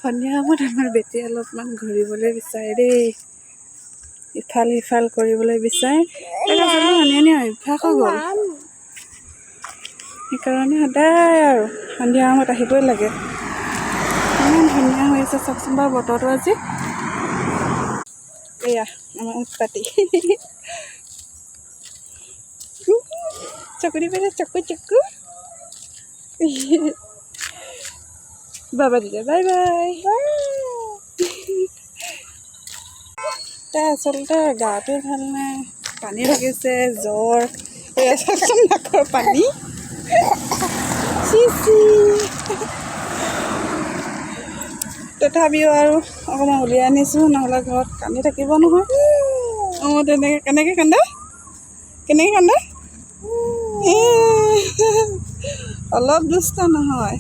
সন্ধিয়া সময়ত আমাৰ বেটি অলপমান ঘূৰিবলৈ বিচাৰে দেই, ইফাল সিফাল কৰিবলৈ বিচাৰে। আনি অভ্যাস হৈ গ'ল, সেইকাৰণে সদায় আৰু সন্ধিয়া সময়ত আহিবই লাগে। ইমান ধুনীয়া হৈ আছে চাওকচোন বাৰু বতৰটো আজি। এয়া আমাৰ উৎপাতি চকু দি পেলাই চকু চকু বাবা দিলে বাই বাই। তাই আচলতে গাটো ভাল নাই, পানী লাগিছে, জ্বৰ, এয়া চাওকচোন নাকৰ পানী। তথাপিও আৰু অকণমান উলিয়াই আনিছোঁ, নহ'লে ঘৰত কান্দি থাকিব নহয়। অঁ তেনেকৈ কেনেকৈ কান্দে, কেনেকৈ কান্দে, অলপ দুষ্ট নহয়।